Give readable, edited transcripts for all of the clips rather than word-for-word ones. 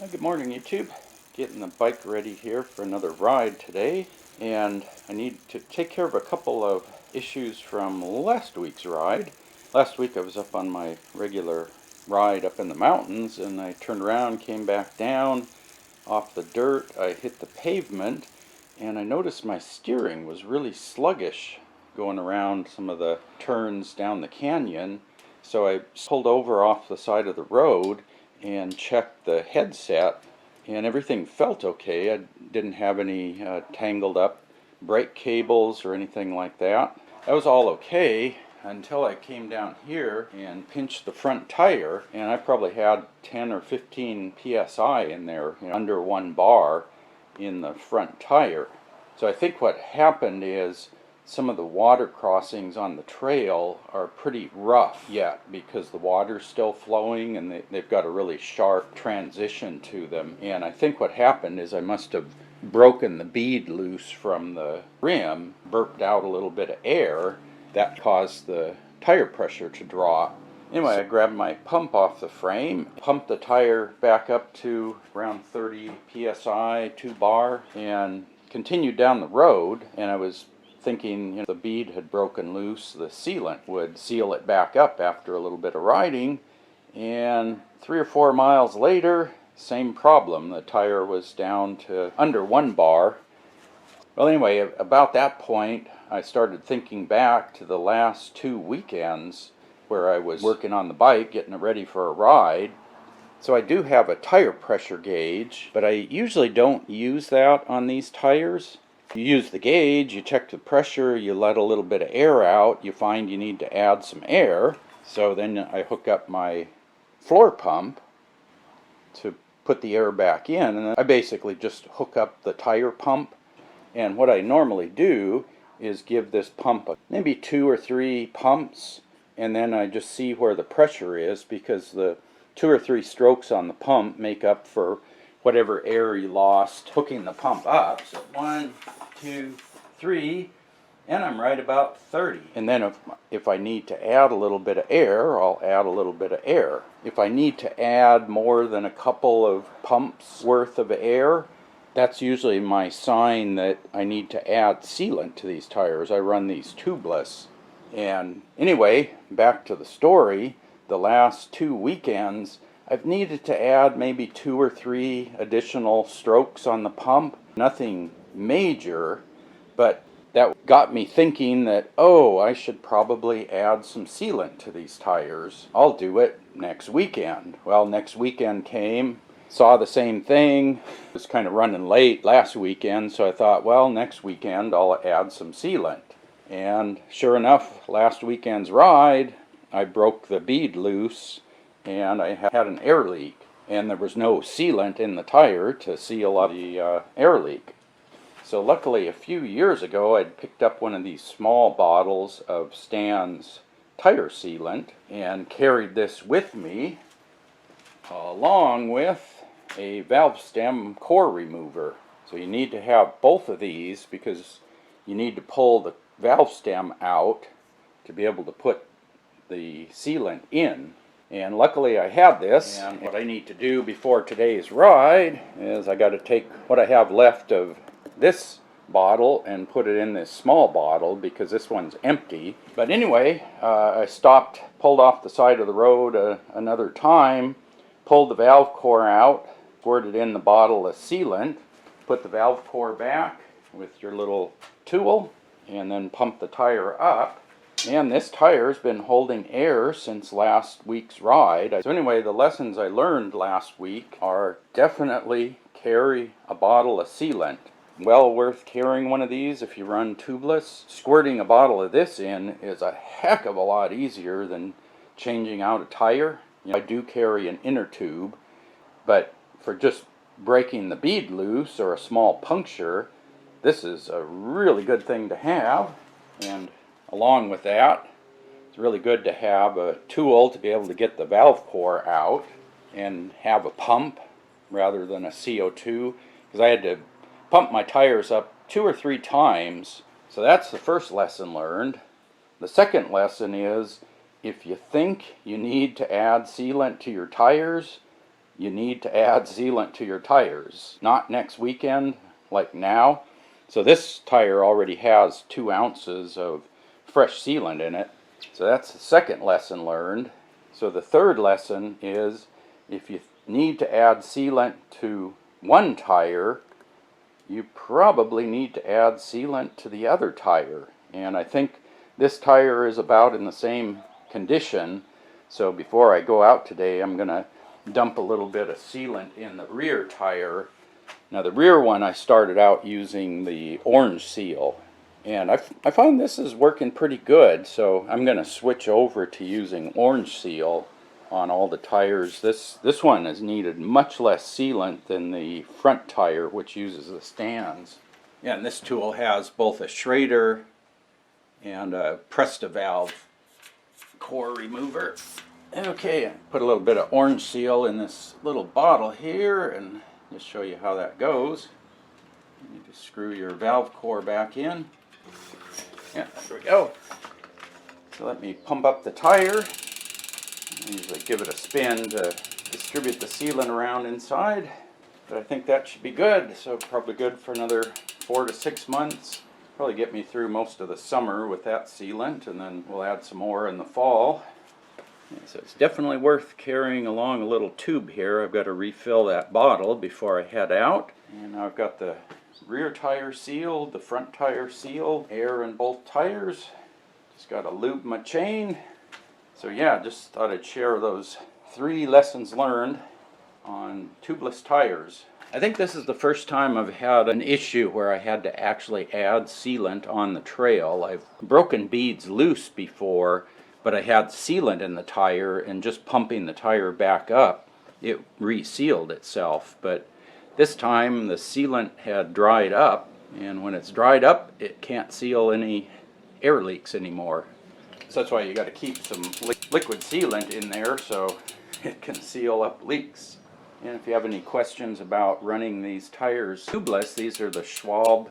Good morning, YouTube. Getting the bike ready here for another ride today, and I need to take care of a couple of issues from last week's ride. Last week I was up on my regular ride up in the mountains, and I turned around, came back down off the dirt. I hit the pavement, and I noticed my steering was really sluggish going around some of the turns down the canyon. So I pulled over off the side of the road and checked the headset, and everything felt okay. I didn't have any tangled up brake cables or anything like that. That was all okay until I came down here and pinched the front tire, and I probably had 10 or 15 psi in there, under 1 bar in the front tire. So I think what happened is some of the water crossings on the trail are pretty rough yet because the water's still flowing, and they've got a really sharp transition to them. And I think what happened is I must have broken the bead loose from the rim, burped out a little bit of air. That caused the tire pressure to drop. Anyway, I grabbed my pump off the frame, pumped the tire back up to around 30 psi, 2 bar, and continued down the road. And I was thinking, the bead had broken loose, the sealant would seal it back up after a little bit of riding. And 3 or 4 miles later, same problem. The tire was down to under 1 bar. Well, anyway, about that point, I started thinking back to the last 2 weekends where I was working on the bike, getting it ready for a ride. So I do have a tire pressure gauge, but I usually don't use that on these tires. You use the gauge, you check the pressure, you let a little bit of air out, you find you need to add some air. So then I hook up my floor pump to put the air back in, and I basically just hook up the tire pump. And what I normally do is give this pump maybe 2 or 3 pumps, and then I just see where the pressure is, because the 2 or 3 strokes on the pump make up for whatever air you lost hooking the pump up. So 1, 2, 3, and I'm right about 30. And then if I need to add a little bit of air, I'll add a little bit of air. If I need to add more than a couple of pumps worth of air, that's usually my sign that I need to add sealant to these tires. I run these Tubeless. And anyway, back to the story, the last 2 weekends I've needed to add maybe 2 or 3 additional strokes on the pump. Nothing major, but that got me thinking that, I should probably add some sealant to these tires. I'll do it next weekend. Well, next weekend came, saw the same thing. It was kind of running late last weekend, so I thought, well, next weekend I'll add some sealant. And sure enough, last weekend's ride, I broke the bead loose, and I had an air leak, and there was no sealant in the tire to seal up the air leak. So luckily, a few years ago, I'd picked up one of these small bottles of Stan's tire sealant and carried this with me, along with a valve stem core remover. So you need to have both of these, because you need to pull the valve stem out to be able to put the sealant in. And luckily I had this, and what I need to do before today's ride is I got to take what I have left of this bottle and put it in this small bottle, because this one's empty. But anyway, I stopped, pulled off the side of the road another time, pulled the valve core out, squirted in the bottle of sealant, put the valve core back with your little tool, and then pump the tire up. And this tire's been holding air since last week's ride. So anyway, the lessons I learned last week are definitely carry a bottle of sealant. Well worth carrying one of these if you run Tubeless. Squirting a bottle of this in is a heck of a lot easier than changing out a tire. I do carry an inner tube, but for just breaking the bead loose or a small puncture, this is a really good thing to have. And along with that, it's really good to have a tool to be able to get the valve core out and have a pump rather than a CO2, because I had to pump my tires up 2 or 3 times. So that's the first lesson learned. The second lesson is, if you think you need to add sealant to your tires, you need to add sealant to your tires. Not next weekend, like now. So this tire already has 2 ounces of fresh sealant in it. So that's the second lesson learned. So the third lesson is, if you need to add sealant to one tire, you probably need to add sealant to the other tire. And I think this tire is about in the same condition. So before I go out today, I'm going to dump a little bit of sealant in the rear tire. Now the rear one, I started out using the orange seal, and I find this is working pretty good, so I'm going to switch over to using orange seal on all the tires. This one has needed much less sealant than the front tire, which uses the stands. Yeah, and this tool has both a Schrader and a Presta valve core remover. Okay, put a little bit of orange seal in this little bottle here, and just show you how that goes. You just screw your valve core back in. Yeah, there we go. So let me pump up the tire. I usually give it a spin to distribute the sealant around inside, but I think that should be good. So probably good for another 4 to 6 months. Probably get me through most of the summer with that sealant, and then we'll add some more in the fall. So it's definitely worth carrying along a little tube here. I've got to refill that bottle before I head out. And now I've got the rear tire sealed, the front tire sealed, air in both tires. Just got to lube my chain. So yeah, just thought I'd share those 3 lessons learned on tubeless tires. I think this is the first time I've had an issue where I had to actually add sealant on the trail. I've broken beads loose before, but I had sealant in the tire, and just pumping the tire back up, it resealed itself. But this time the sealant had dried up, and when it's dried up, it can't seal any air leaks anymore. So that's why you got to keep some liquid sealant in there so it can seal up leaks. And if you have any questions about running these tires tubeless, these are the Schwalbe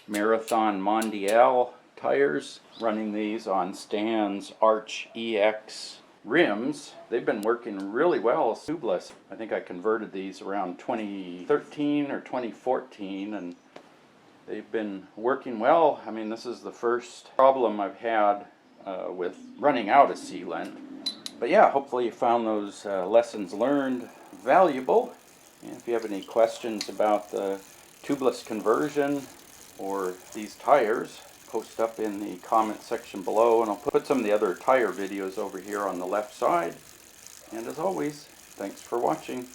Marathon Mondial tires. Running these on Stan's Arch EX rims. They've been working really well tubeless. I think I converted these around 2013 or 2014, and they've been working well. I mean, this is the first problem I've had with running out of sealant. But yeah, hopefully you found those lessons learned valuable. And if you have any questions about the tubeless conversion or these tires, post up in the comment section below, and I'll put some of the other tire videos over here on the left side. And as always, thanks for watching.